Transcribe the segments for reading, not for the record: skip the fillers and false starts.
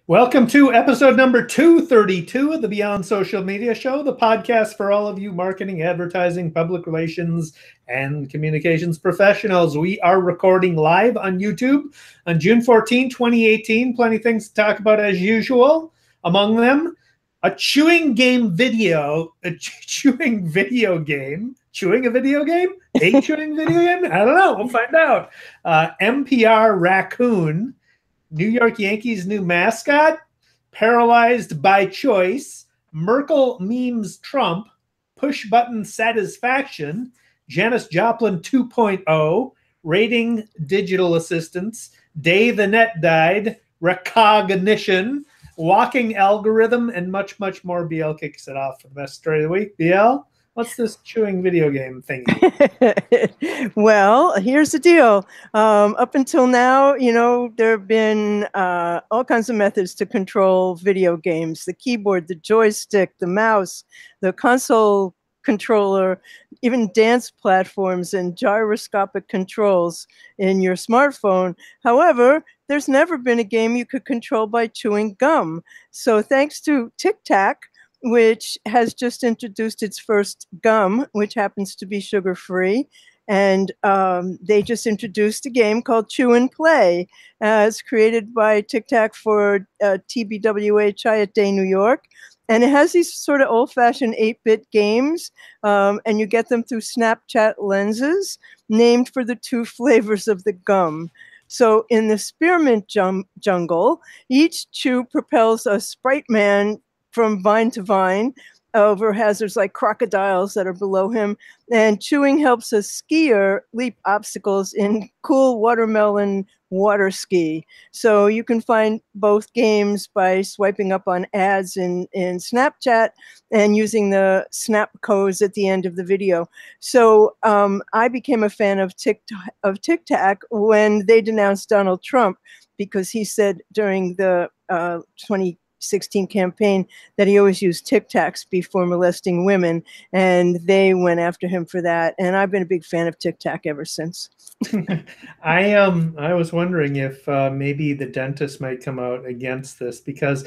Welcome to episode number 232 of the Beyond Social Media Show, the podcast for all of you marketing, advertising, public relations, and communications professionals. We are recording live on YouTube on June 14, 2018. Plenty of things to talk about as usual. Among them, a chewing video game? Chewing a video game? A chewing video game? I don't know. We'll find out. MPR Raccoon. New York Yankees' new mascot, paralyzed by choice, Merkel memes Trump, push button satisfaction, Janis Joplin 2.0, rating digital assistants, Day the Net Died, ReKognition, walking algorithm, and much, much more. BL kicks it off for the best story of the week. BL? What's this chewing video game thing? Well, here's the deal. Up until now, there have been all kinds of methods to control video games. The keyboard, the joystick, the mouse, the console controller, even dance platforms and gyroscopic controls in your smartphone. However, there's never been a game you could control by chewing gum. So thanks to Tic Tac, which has just introduced its first gum, which happens to be sugar-free. And they just introduced a game called Chew and Play. It's created by Tic Tac for TBWHI at Day New York. And it has these sort of old-fashioned 8-bit games, and you get them through Snapchat lenses named for the two flavors of the gum. So in the spearmint jungle, each chew propels a sprite man from vine to vine over hazards like crocodiles that are below him. And chewing helps a skier leap obstacles in cool watermelon water ski. So you can find both games by swiping up on ads in Snapchat and using the snap codes at the end of the video. So I became a fan of Tic Tac when they denounced Donald Trump, because he said during the 2016 campaign that he always used Tic Tacs before molesting women, and they went after him for that. And I've been a big fan of Tic Tac ever since. I was wondering if maybe the dentist might come out against this, because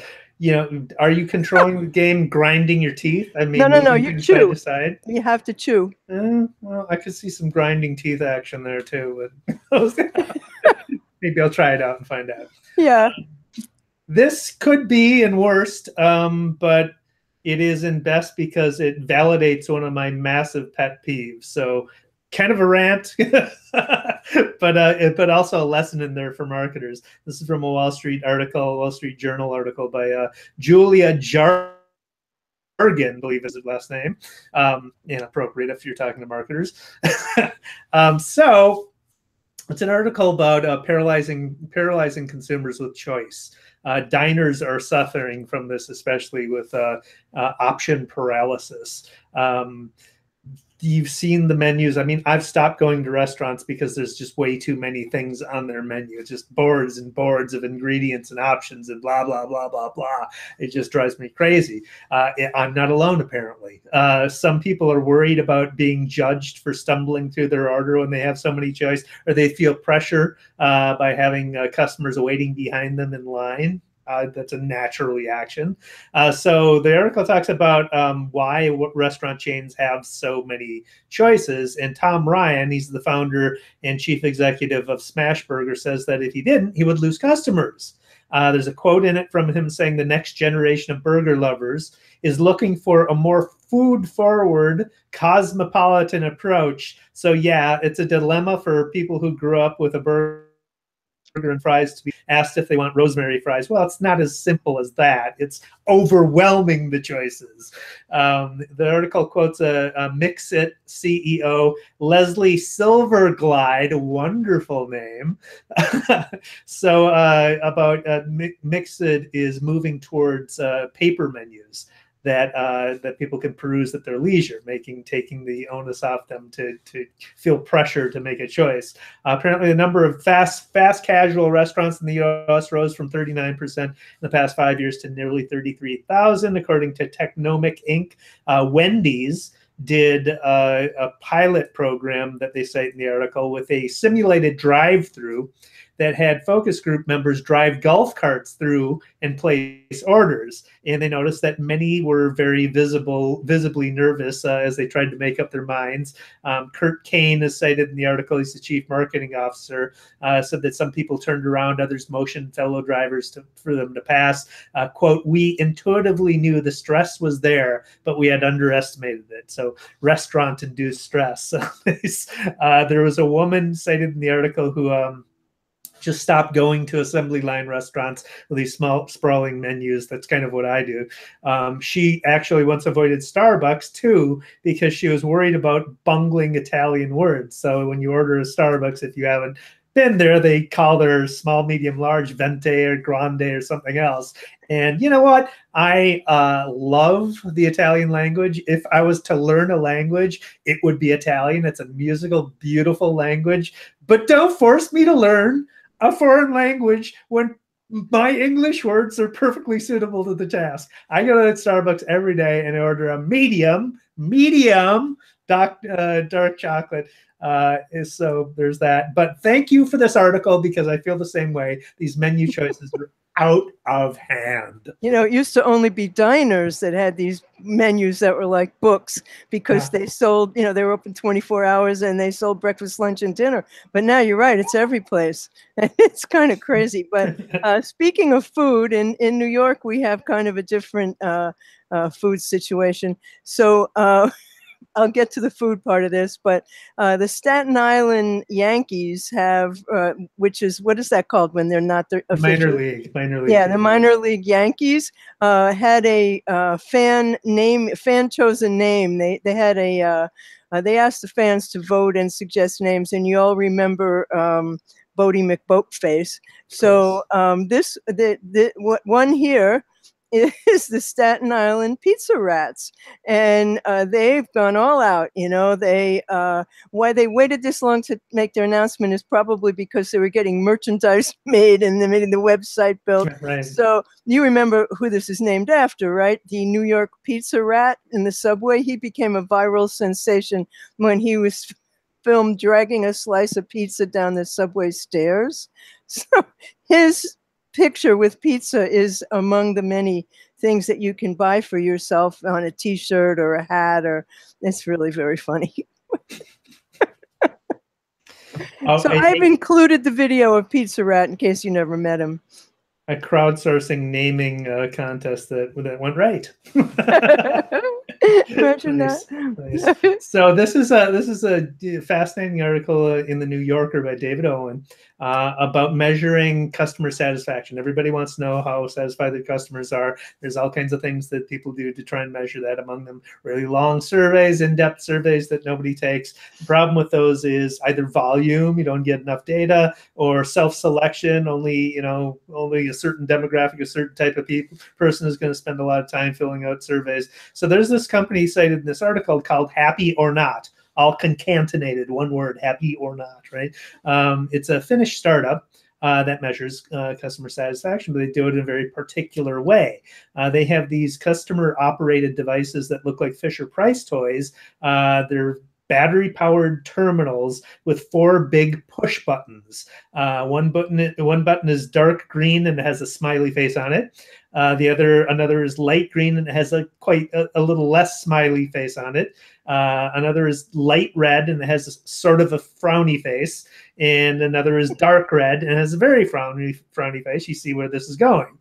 are you controlling the game grinding your teeth? I mean, no, you chew. Side? You have to chew. Well, I could see some grinding teeth action there too. But maybe I'll try it out and find out. Yeah. This could be in worst, but it is in best because it validates one of my massive pet peeves. So kind of a rant, but also a lesson in there for marketers. This is from a Wall Street Journal article by Julia Jargon, I believe is his last name. Inappropriate if you're talking to marketers. So it's an article about paralyzing consumers with choice. Diners are suffering from this, especially with option paralysis. You've seen the menus. I mean, I've stopped going to restaurants because there's just way too many things on their menu. It's just boards and boards of ingredients and options and blah, blah, blah, blah, blah. It just drives me crazy. I'm not alone, apparently. Some people are worried about being judged for stumbling through their order when they have so many choice, or they feel pressure by having customers waiting behind them in line. That's a natural reaction. So the article talks about why restaurant chains have so many choices. And Tom Ryan, he's the founder and chief executive of Smashburger, says that if he didn't, he would lose customers. There's a quote in it from him saying the next generation of burger lovers is looking for a more food-forward, cosmopolitan approach. So yeah, it's a dilemma for people who grew up with a burger and fries to be asked if they want rosemary fries. Well, it's not as simple as that. It's overwhelming the choices. The article quotes a Mix-It CEO, Leslie Silverglide, wonderful name. So about Mix-It is moving towards paper menus that people can peruse at their leisure, taking the onus off them to feel pressure to make a choice. Apparently, the number of fast casual restaurants in the U.S. rose from 39% in the past 5 years to nearly 33,000, according to Technomic Inc. Wendy's did a pilot program that they cite in the article with a simulated drive-through that had focus group members drive golf carts through and place orders. And they noticed that many were very visibly nervous as they tried to make up their minds. Kurt Kane is cited in the article. He's the chief marketing officer. Said that some people turned around, others motioned fellow drivers for them to pass. Quote, "We intuitively knew the stress was there, but we had underestimated it." So restaurant-induced stress. There was a woman cited in the article who just stopped going to assembly line restaurants with these small, sprawling menus. That's kind of what I do. She actually once avoided Starbucks too, because she was worried about bungling Italian words. So when you order a Starbucks, if you haven't been there, they call their small, medium, large venti or grande or something else. And you know what? I love the Italian language. If I was to learn a language, it would be Italian. It's a musical, beautiful language. But don't force me to learn a foreign language when my English words are perfectly suitable to the task. I go to Starbucks every day and order a medium dark chocolate. So there's that. But thank you for this article, because I feel the same way. These menu choices are out of hand. You know, it used to only be diners that had these menus that were like books, because they sold, you know, they were open 24 hours and they sold breakfast, lunch, and dinner. But now you're right, it's every place. It's kind of crazy. But speaking of food, in New York, we have kind of a different food situation. So I'll get to the food part of this, but the Staten Island Yankees have, which is, what is that called when they're not the official? Minor league. Yeah, the minor league Yankees had a fan chosen name. They had a they asked the fans to vote and suggest names, and you all remember Bodie McBoatface. So one here is the Staten Island Pizza Rats, and they've gone all out. You know, why they waited this long to make their announcement is probably because they were getting merchandise made and getting the website built. Right. So you remember who this is named after, right? The New York Pizza Rat in the subway. He became a viral sensation when he was filmed dragging a slice of pizza down the subway stairs. So his picture with pizza is among the many things that you can buy for yourself on a t-shirt or a hat, or it's really very funny. So I've included the video of Pizza Rat in case you never met him. A crowdsourcing naming contest that went right. Imagine nice, that. Nice. So this is a fascinating article in the New Yorker by David Owen about measuring customer satisfaction. Everybody wants to know how satisfied their customers are. There's all kinds of things that people do to try and measure that. Among them, really long surveys, in-depth surveys that nobody takes. The problem with those is either volume, you don't get enough data, or self-selection. Only a certain demographic, a certain type of person is going to spend a lot of time filling out surveys. So there's this company cited in this article called Happy or Not, all concatenated, one word, happy or not, right? It's a Finnish startup that measures customer satisfaction, but they do it in a very particular way. They have these customer-operated devices that look like Fisher-Price toys. They're battery-powered terminals with 4 big push buttons. One button is dark green and it has a smiley face on it. Another is light green and it has a little less smiley face on it. Another is light red and it has a sort of a frowny face. And another is dark red and has a very frowny face. You see where this is going.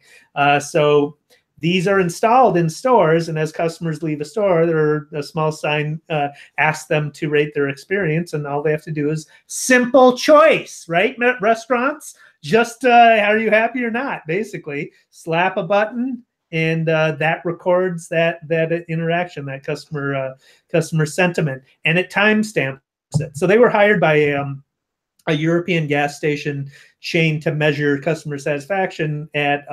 So these are installed in stores, and as customers leave a store, a small sign asks them to rate their experience, and all they have to do is simple choice, right? Restaurants, just are you happy or not? Basically, slap a button, and that records that interaction, that customer sentiment, and it timestamps it. So they were hired by a European gas station chain to measure customer satisfaction at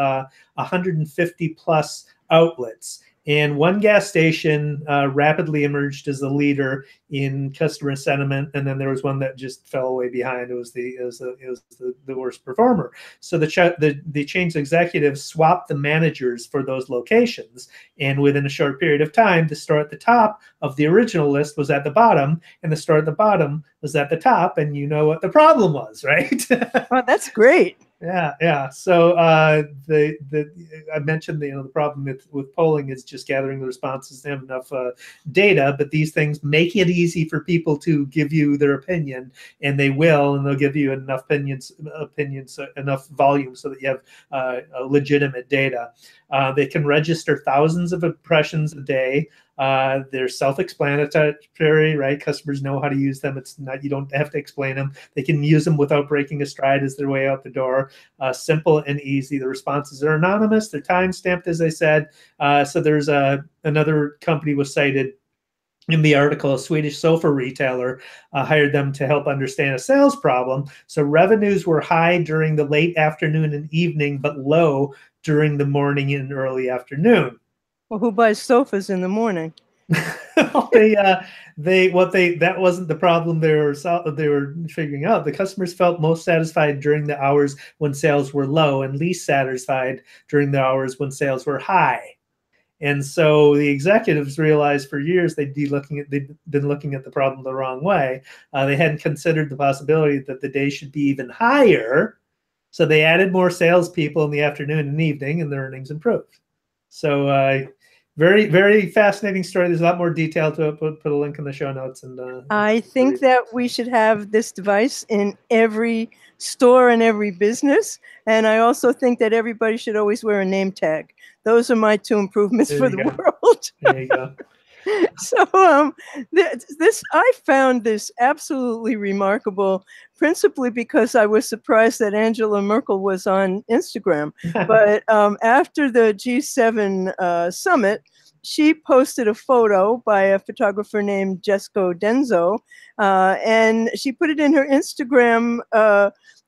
150 plus outlets. And one gas station rapidly emerged as the leader in customer sentiment, and then there was one that just fell away behind. It was the worst performer. So the chain's executives swapped the managers for those locations, and within a short period of time, the store at the top of the original list was at the bottom, and the store at the bottom was at the top, and you know what the problem was, right? Oh, that's great. Yeah. So I mentioned the problem with polling is just gathering the responses. They have enough data, but these things make it easy for people to give you their opinion, and they will, and they'll give you enough opinions, enough volume so that you have legitimate data. They can register thousands of impressions a day. They're self-explanatory, right? Customers know how to use them. It's not, you don't have to explain them. They can use them without breaking a stride as their way out the door. Simple and easy. The responses are anonymous. They're time-stamped, as I said. So there's another company was cited in the article. A Swedish sofa retailer hired them to help understand a sales problem. So revenues were high during the late afternoon and evening, but low during the morning and early afternoon. Well, who buys sofas in the morning? That wasn't the problem they were figuring out. The customers felt most satisfied during the hours when sales were low and least satisfied during the hours when sales were high. And so the executives realized for years they'd been looking at the problem the wrong way. They hadn't considered the possibility that the day should be even higher. So they added more salespeople in the afternoon and evening, and their earnings improved. So very, very fascinating story. There's a lot more detail to it. Put a link in the show notes. And I think that we should have this device in every store and every business. And I also think that everybody should always wear a name tag. Those are my 2 improvements for the world. There you go. So I found this absolutely remarkable, principally because I was surprised that Angela Merkel was on Instagram. But after the G7 summit, she posted a photo by a photographer named Jesko Denzo, and she put it in her Instagram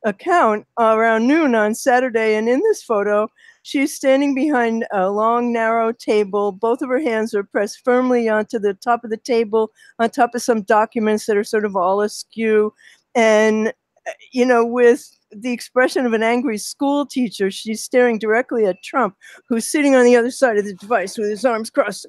account around noon on Saturday. And in this photo, she's standing behind a long, narrow table. Both of her hands are pressed firmly onto the top of the table, on top of some documents that are sort of all askew. And, with the expression of an angry school teacher, she's staring directly at Trump, who's sitting on the other side of the device with his arms crossed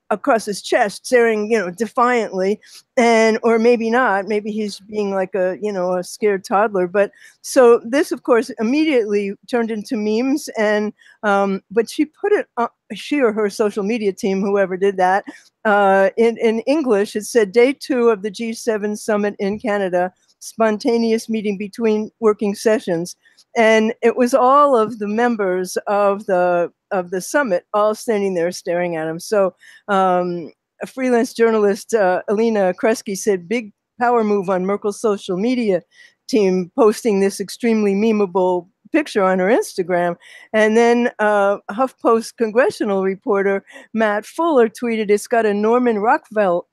across his chest, staring, defiantly. Or maybe not. Maybe he's being like a scared toddler. But so this, of course, immediately turned into memes. And but she put it, she or her social media team, whoever did that, in English. It said, Day 2 of the G7 summit in Canada, spontaneous meeting between working sessions. And it was all of the members of the summit all standing there staring at him. So a freelance journalist, Alina Kresge, said, big power move on Merkel's social media team, posting this extremely memeable picture on her Instagram. And then HuffPost congressional reporter Matt Fuller tweeted, it's got a Norman Rockwell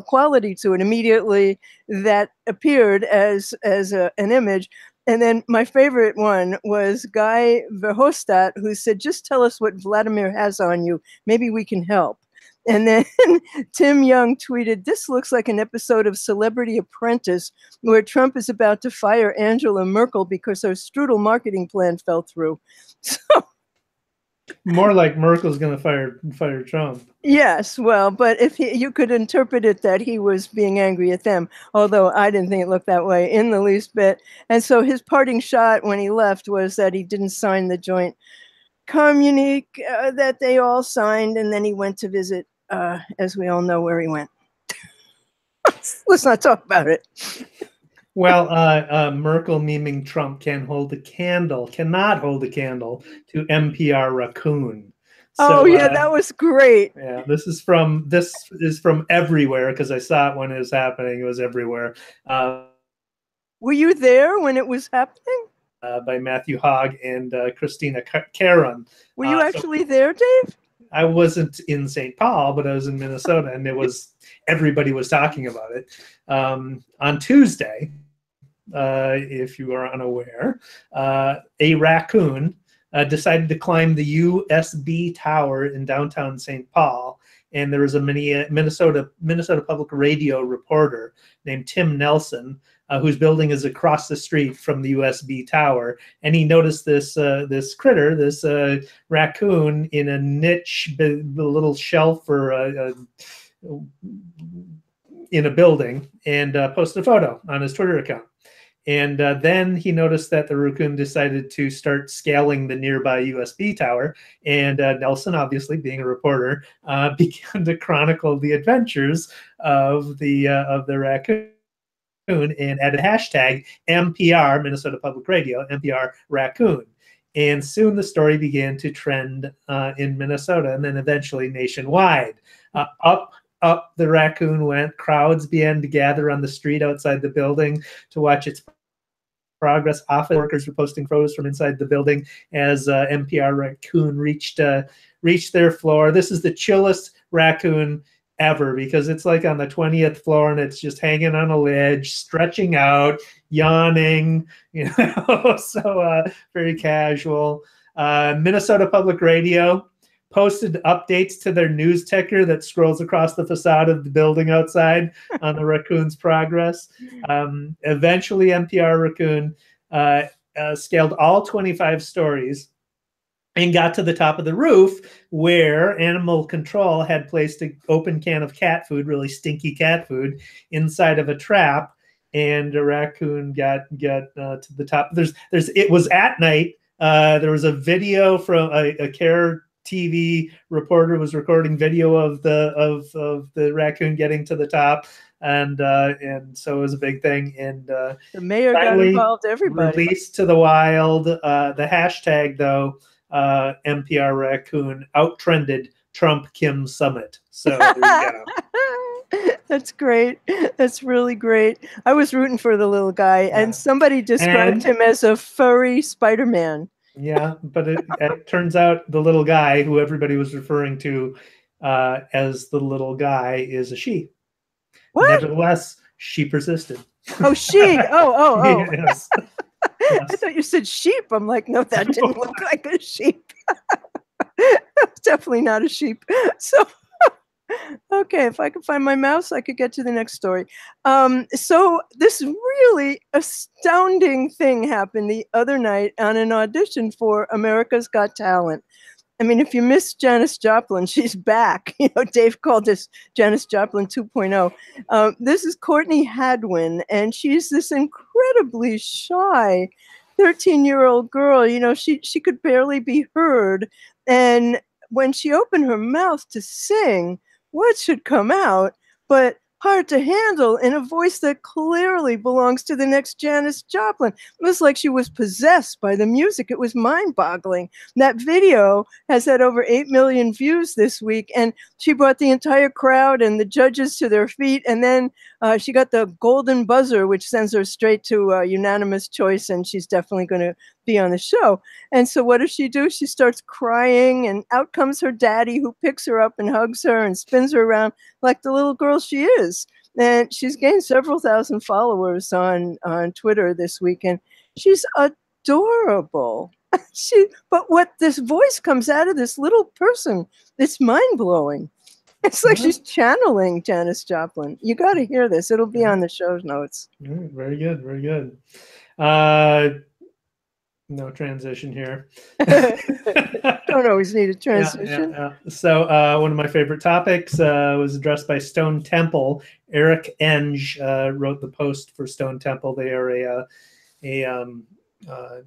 quality to it. Immediately that appeared as an image. And then my favorite one was Guy Verhofstadt, who said, just tell us what Vladimir has on you. Maybe we can help. And then Tim Young tweeted, this looks like an episode of Celebrity Apprentice where Trump is about to fire Angela Merkel because her strudel marketing plan fell through. So, more like Merkel's going to fire Trump. Yes, well, but if you could interpret it that he was being angry at them, although I didn't think it looked that way in the least bit. And so his parting shot when he left was that he didn't sign the joint communique that they all signed, and then he went to visit, as we all know, where he went. Let's not talk about it. Well, Merkel memeing Trump cannot hold a candle to MPR Raccoon. So, that was great. Yeah, this is from everywhere, because I saw it when it was happening. It was everywhere. Were you there when it was happening? By Matthew Hogg and Christina Caron. Were you actually there, Dave? I wasn't in St. Paul, but I was in Minnesota, and everybody was talking about it. On Tuesday, if you are unaware, a raccoon decided to climb the USB tower in downtown St. Paul. And there was a Minnesota Public Radio reporter named Tim Nelson, whose building is across the street from the USB tower, and he noticed this critter, this raccoon, in a niche, little shelf or in a building, and posted a photo on his Twitter account. And then he noticed that the raccoon decided to start scaling the nearby USB tower. And Nelson, obviously being a reporter, began to chronicle the adventures of the raccoon and added hashtag MPR, Minnesota Public Radio, MPR Raccoon. And soon the story began to trend in Minnesota and then eventually nationwide. Up the raccoon went. Crowds began to gather on the street outside the building to watch its progress. Office workers were posting photos from inside the building as MPR raccoon reached their floor. This is the chillest raccoon ever because it's like on the 20th floor and it's just hanging on a ledge, stretching out, yawning, so very casual. Minnesota Public Radio posted updates to their news ticker that scrolls across the facade of the building outside on the raccoon's progress. Eventually, MPR Raccoon scaled all 25 stories and got to the top of the roof where animal control had placed an open can of cat food, really stinky cat food, inside of a trap. And a raccoon got to the top. It was at night. There was a video from a Care TV reporter was recording video of the raccoon getting to the top, and so it was a big thing. And the mayor got involved. Everybody released to the wild. The hashtag though, MPR Raccoon outtrended Trump Kim Summit. So there you go. That's great. That's really great. I was rooting for the little guy, and somebody described him as a furry Spider-Man. Yeah, but it turns out the little guy who everybody was referring to as the little guy is a she. What? Nevertheless, she persisted. Oh, she. Oh. Yes. I thought you said sheep. I'm like, no, that didn't look like a sheep. Definitely not a sheep. So, okay, if I could find my mouse, I could get to the next story. So this really astounding thing happened the other night on an audition for America's Got Talent. I mean, if you missed Janis Joplin, she's back. Dave called this Janis Joplin 2.0. This is Courtney Hadwin, and she's this incredibly shy 13-year-old girl. She could barely be heard. And when she opened her mouth to sing, what should come out but hard to handle in a voice that clearly belongs to the next Janis Joplin. It was like she was possessed by the music. It was mind-boggling. That video has had over 8 million views this week, and she brought the entire crowd and the judges to their feet, and then she got the golden buzzer, which sends her straight to a unanimous choice, and she's definitely going to be on the show. And so what does she do? She starts crying, and out comes her daddy, who picks her up and hugs her and spins her around like the little girl she is. And she's gained several thousand followers on Twitter this week, and she's adorable. But what this voice comes out of this little person, it's mind-blowing. It's like she's channeling Janis Joplin. You got to hear this. It'll be on the show notes. Very good. Very good. No transition here. Don't always need a transition. Yeah. So one of my favorite topics was addressed by Stone Temple. Eric Enge wrote the post for Stone Temple. They are I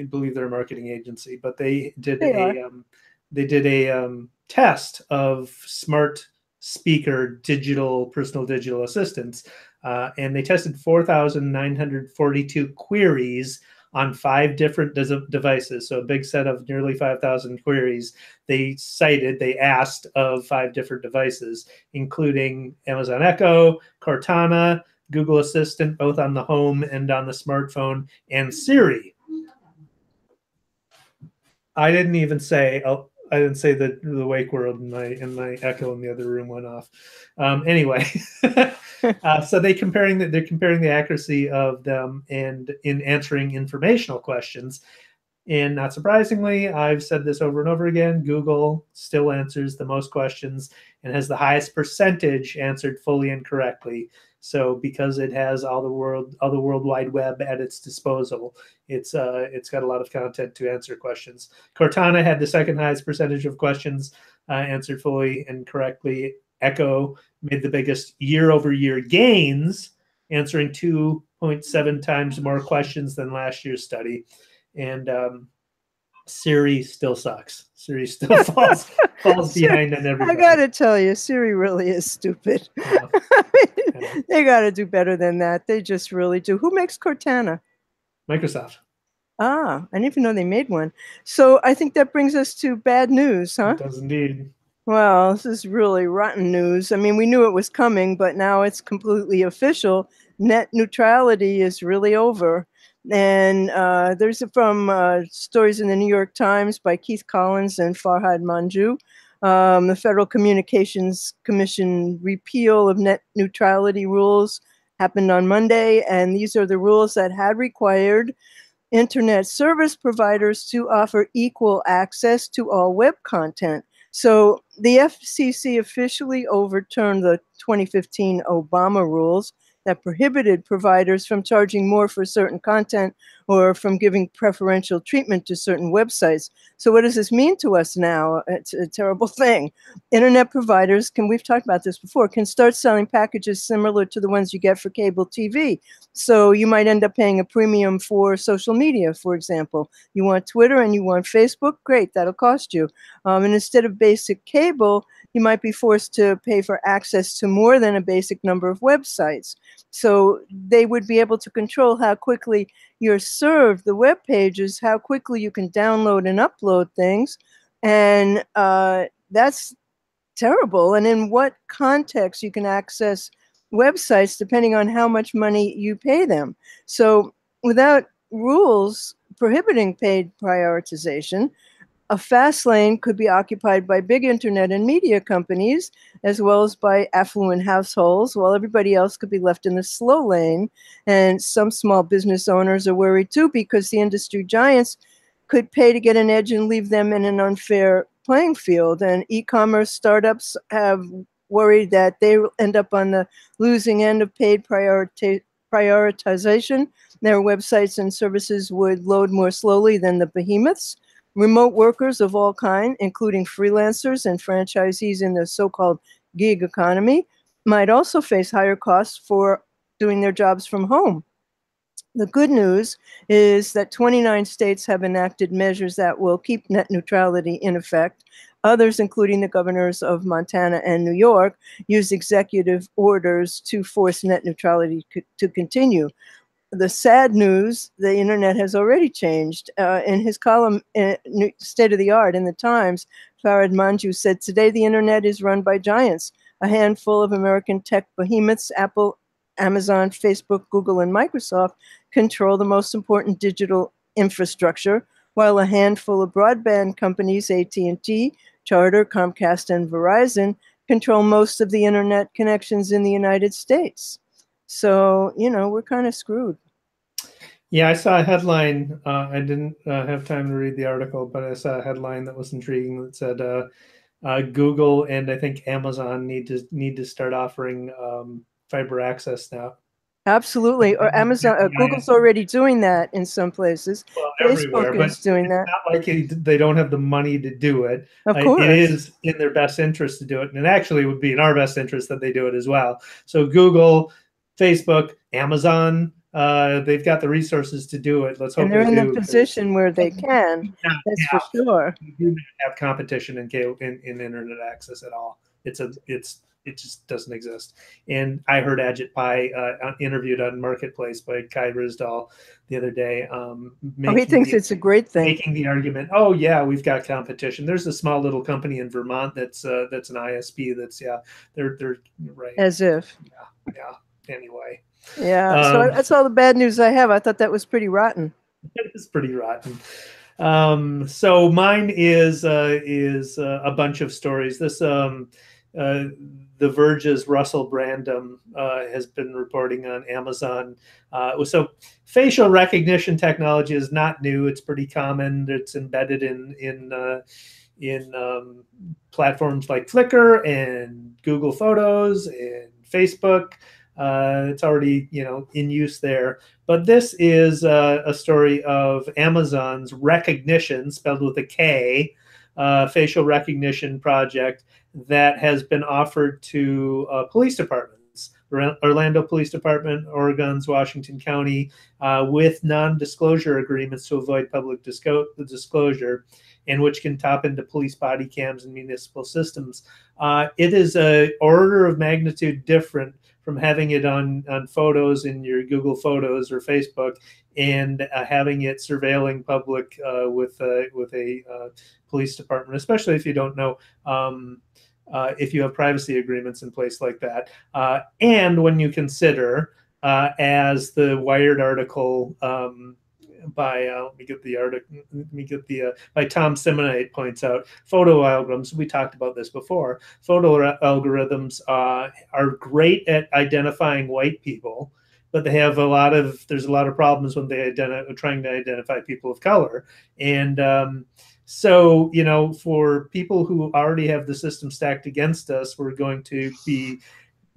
believe they're a marketing agency, but they did a test of smart speaker personal digital assistants, and they tested 4,942 queries on 5 different devices. So a big set of nearly 5,000 queries they asked of 5 different devices, including Amazon Echo, Cortana, Google Assistant, both on the home and on the smartphone, and Siri. I didn't say the wake word in my Echo in the other room went off. Anyway, so they're comparing the accuracy of them and in answering informational questions. And not surprisingly, I've said this over and over again, Google still answers the most questions and has the highest percentage answered fully and correctly. So because it has all the World Wide Web at its disposal, it's got a lot of content to answer questions. Cortana had the second highest percentage of questions answered fully and correctly. Echo made the biggest year-over-year gains, answering 2.7 times more questions than last year's study. And Siri still sucks. Siri still falls behind on everybody. I gotta tell you, Siri really is stupid. Yeah. They gotta do better than that. They just really do. Who makes Cortana? Microsoft. Ah, I didn't even know they made one. So I think that brings us to bad news, huh? It does indeed. Well, this is really rotten news. I mean, we knew it was coming, but now it's completely official. Net neutrality is really over. And there's from stories in the New York Times by Keith Collins and Farhad Manjoo. The Federal Communications Commission repeal of net neutrality rules happened on Monday, and these are the rules that had required internet service providers to offer equal access to all web content. So the FCC officially overturned the 2015 Obama rules that prohibited providers from charging more for certain content or from giving preferential treatment to certain websites. So what does this mean to us now? It's a terrible thing. Internet providers we've talked about this before, can start selling packages similar to the ones you get for cable TV. So you might end up paying a premium for social media, for example. You want Twitter and you want Facebook? Great, that'll cost you. And instead of basic cable, you might be forced to pay for access to more than a basic number of websites. So they would be able to control how quickly you're served the web pages, how quickly you can download and upload things. And that's terrible. And in what context you can access websites depending on how much money you pay them. So without rules prohibiting paid prioritization, a fast lane could be occupied by big internet and media companies, as well as by affluent households, while everybody else could be left in the slow lane. And some small business owners are worried too, because the industry giants could pay to get an edge and leave them in an unfair playing field. And e-commerce startups have worried that they will end up on the losing end of paid prioritization. Their websites and services would load more slowly than the behemoths. Remote workers of all kinds, including freelancers and franchisees in the so-called gig economy, might also face higher costs for doing their jobs from home. The good news is that 29 states have enacted measures that will keep net neutrality in effect. Others, including the governors of Montana and New York, use executive orders to force net neutrality to continue. The sad news, the internet has already changed. In his column, State of the Art in the Times, Farhad Manjoo said, today the internet is run by giants. A handful of American tech behemoths, Apple, Amazon, Facebook, Google, and Microsoft, control the most important digital infrastructure, while a handful of broadband companies, AT&T, Charter, Comcast, and Verizon, control most of the internet connections in the United States. So, we're kind of screwed. Yeah, I saw a headline. I didn't have time to read the article, but I saw a headline that was intriguing that said Google and I think Amazon need to start offering fiber access now. Absolutely. Or Amazon, Google's already doing that in some places. Well, Facebook is doing that. Not like they don't have the money to do it. Of course. It is in their best interest to do it. And it actually would be in our best interest that they do it as well. So Google, Facebook, Amazon, they've got the resources to do it. Let's hope and they're in the position where they can. That's for sure. We do not have competition in internet access at all. It just doesn't exist. And I heard Ajit Pai interviewed on Marketplace by Kai Rizdal the other day. He thinks it's a great thing. Making the argument, oh yeah, we've got competition. There's a small little company in Vermont that's an ISP they're right. As if. Yeah. Anyway. Yeah. So that's all the bad news I have. I thought that was pretty rotten. It is pretty rotten. So mine is a bunch of stories. The Verge's Russell Brandom has been reporting on Amazon. So facial recognition technology is not new. It's pretty common. It's embedded in platforms like Flickr and Google Photos and Facebook. It's already, in use there. But this is a story of Amazon's ReKognition, spelled with a K, facial recognition project that has been offered to police departments, Orlando Police Department, Oregon's Washington County, with non-disclosure agreements to avoid public disclosure, and which can tap into police body cams and municipal systems. It is an order of magnitude different from having it on photos in your Google Photos or Facebook, and having it surveilling public with a police department, especially if you don't know if you have privacy agreements in place like that. And when you consider, as the Wired article by by Tom Simonite points out, photo algorithms, we talked about this before, photo algorithms are great at identifying white people, but they have there's a lot of problems when they trying to identify people of color. And so, for people who already have the system stacked against us, we're going to be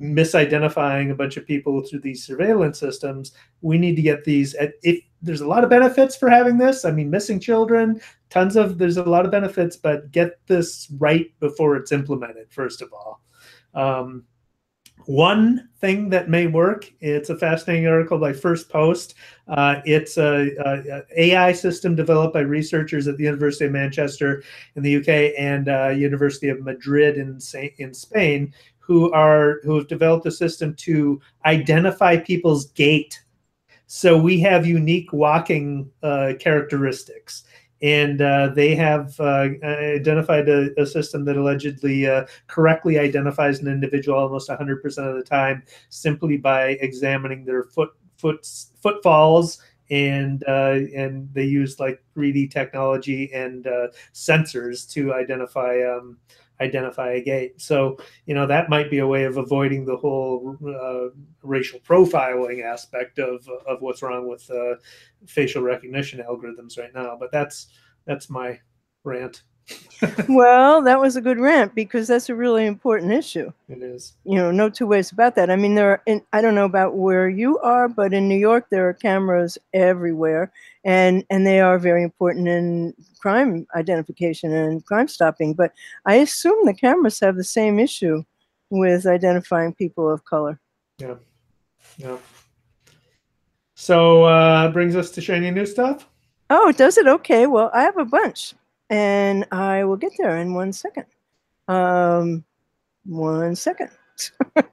misidentifying a bunch of people through these surveillance systems. We need to get these. If there's a lot of benefits for having this, I mean, missing children, there's a lot of benefits, but get this right before it's implemented, first of all. One thing that may work, it's a fascinating article by First Post. It's a AI system developed by researchers at the University of Manchester in the UK and University of Madrid in Spain, who have developed a system to identify people's gait. So we have unique walking characteristics. And they have identified a system that allegedly correctly identifies an individual almost 100% of the time, simply by examining their footfalls, and they use like 3D technology and sensors to identify a gait. So that might be a way of avoiding the whole racial profiling aspect of what's wrong with facial recognition algorithms right now. But that's my rant. Well, that was a good rant, because that's a really important issue. It is. No two ways about that. I mean, I don't know about where you are, but in New York, there are cameras everywhere, and they are very important in crime identification and crime stopping. But I assume the cameras have the same issue with identifying people of color. Yeah. Yeah. So brings us to shiny new stuff. Oh, does it? Okay. Well, I have a bunch, and I will get there in 1 second. 1 second.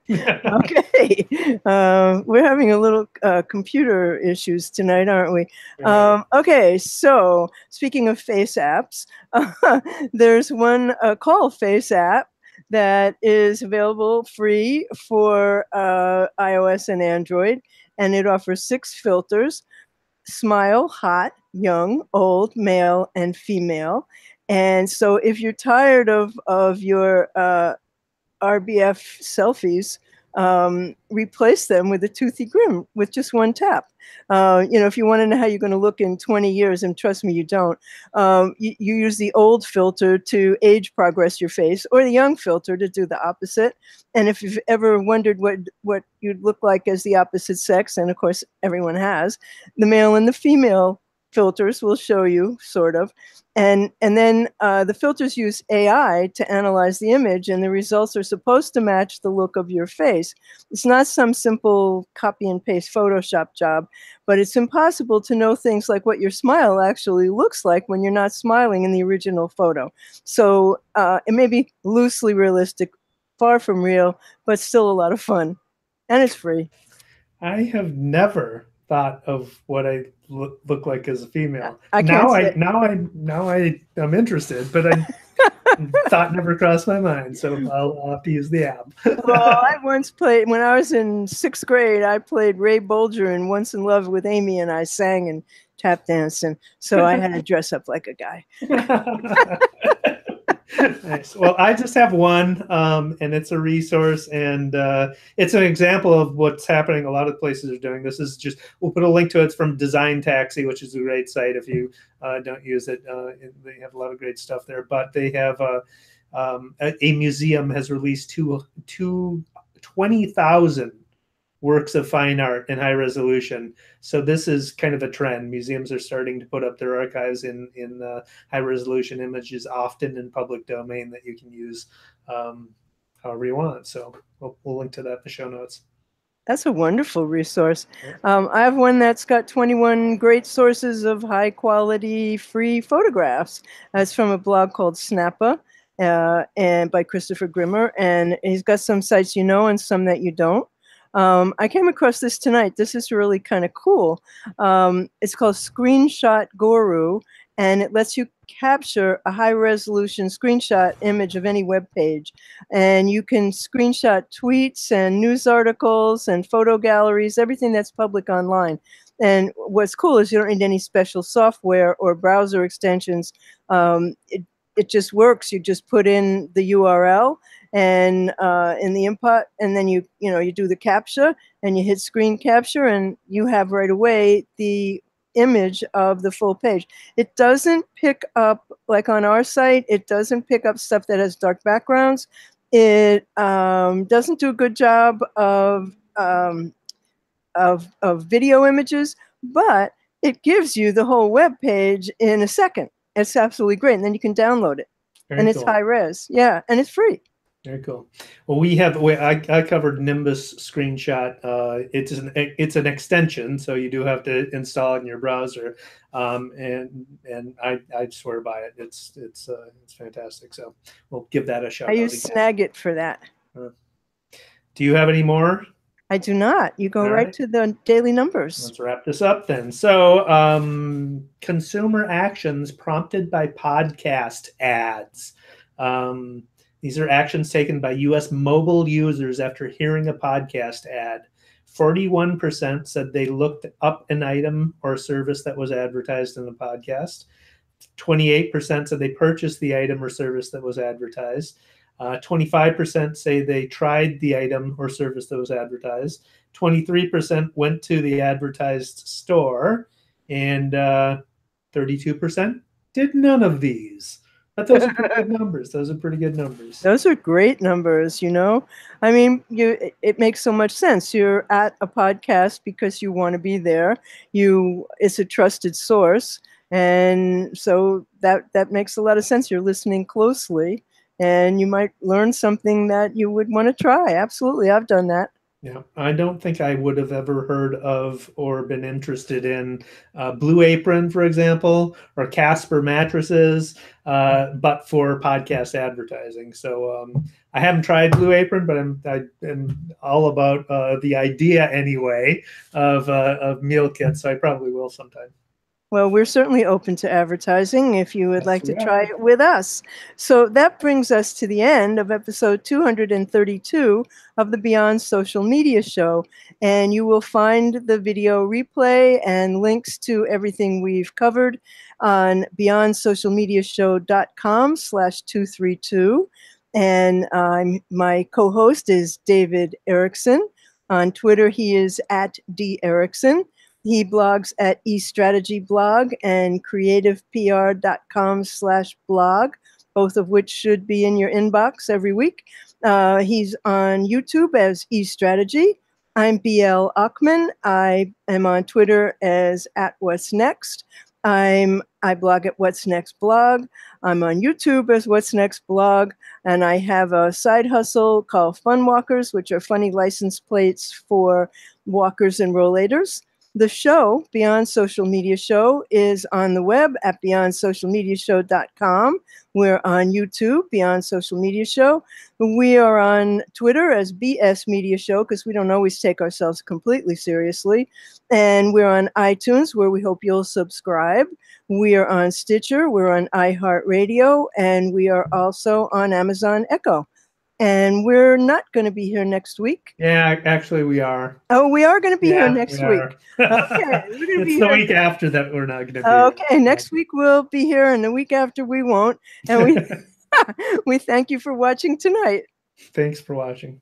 Okay. We're having a little computer issues tonight, aren't we? Okay. So speaking of face apps, there's one called Face app that is available free for iOS and Android, and it offers 6 filters: smile, hot, young, old, male, and female. And so if you're tired of your RBF selfies, replace them with a toothy grin with just one tap. If you want to know how you're going to look in 20 years, and trust me, you don't, you use the old filter to age progress your face, or the young filter to do the opposite. And if you've ever wondered what you'd look like as the opposite sex, and of course everyone has, the male and the female filters will show you, sort of. And then the filters use AI to analyze the image, and the results are supposed to match the look of your face. It's not some simple copy and paste Photoshop job, but it's impossible to know things like what your smile actually looks like when you're not smiling in the original photo. So it may be loosely realistic, far from real, but still a lot of fun. And it's free. I have never thought of what I look like as a female. Now I'm interested, but thought never crossed my mind. So I'll have to use the app. Well, I once played, when I was in 6th grade, I played Ray Bolger in Once in Love with Amy, and I sang and tap danced, and so I had to dress up like a guy. Nice. Well, I just have one, and it's a resource, and it's an example of what's happening. A lot of places are doing this. Is just we'll put a link to it. It's from Design Taxi, which is a great site. If you don't use it, they have a lot of great stuff there. But they have a museum has released 20,000 works of fine art in high resolution. So this is kind of a trend. Museums are starting to put up their archives in high resolution images, often in public domain that you can use however you want. So we'll link to that in the show notes. That's a wonderful resource. I have one that's got 21 great sources of high quality free photographs. That's from a blog called Snappa, and by Christopher Grimmer. And he's got some sites you know and some that you don't. I came across this tonight. This is really kind of cool. It's called Screenshot Guru, and it lets you capture a high-resolution screenshot image of any web page. And you can screenshot tweets and news articles and photo galleries, everything that's public online. And what's cool is you don't need any special software or browser extensions. It just works. You just put in the URL and in the input, and then you do the capture, and you hit screen capture, and you have right away the image of the full page. It doesn't pick up, like on our site, it doesn't pick up stuff that has dark backgrounds. It doesn't do a good job of video images, but it gives you the whole web page in a second. It's absolutely great, and then you can download it. Very and it's cool. high res, yeah, and it's free. Very cool. Well, I covered Nimbus Screenshot. It's an extension, so you do have to install it in your browser. And I swear by it. It's fantastic. So we'll give that a shot. I use Snagit for that. Do you have any more? I do not. You go right to the daily numbers. Let's wrap this up then. So, consumer actions prompted by podcast ads. These are actions taken by U.S. mobile users after hearing a podcast ad. 41% said they looked up an item or service that was advertised in the podcast. 28% said they purchased the item or service that was advertised. 25% say they tried the item or service that was advertised. 23% went to the advertised store. And 32% did none of these. But those are pretty good numbers. Those are pretty good numbers. Those are great numbers, you know. I mean, it makes so much sense. You're at a podcast because you want to be there. It's a trusted source. And so that makes a lot of sense. You're listening closely, and you might learn something that you would want to try. Absolutely. I've done that. Yeah, I don't think I would have ever heard of or been interested in Blue Apron, for example, or Casper mattresses, but for podcast advertising. So I haven't tried Blue Apron, but I'm all about the idea anyway of meal kits. So I probably will sometime. Well, we're certainly open to advertising if you would like to try it with us. So that brings us to the end of episode 232 of the Beyond Social Media Show. And you will find the video replay and links to everything we've covered on beyondsocialmediashow.com/232. And my co-host is David Erickson. On Twitter, he is at @DErickson. He blogs at eStrategy Blog and creativepr.com/blog, both of which should be in your inbox every week. He's on YouTube as eStrategy. I'm BL Ochman. I am on Twitter as @What'sNext. I blog at What's Next Blog. I'm on YouTube as What's Next Blog. And I have a side hustle called Fun Walkers, which are funny license plates for walkers and rollators. The show, Beyond Social Media Show, is on the web at beyondsocialmediashow.com. We're on YouTube, Beyond Social Media Show. We are on Twitter as BS Media Show because we don't always take ourselves completely seriously. And we're on iTunes, where we hope you'll subscribe. We are on Stitcher, we're on iHeartRadio, and we are also on Amazon Echo. And we're not going to be here next week. Yeah, actually we are. Oh, we are going to be here next week. Okay, we're going to be the week after that we're not going to be Okay, next week we'll be here, and the week after we won't. And We thank you for watching tonight. Thanks for watching.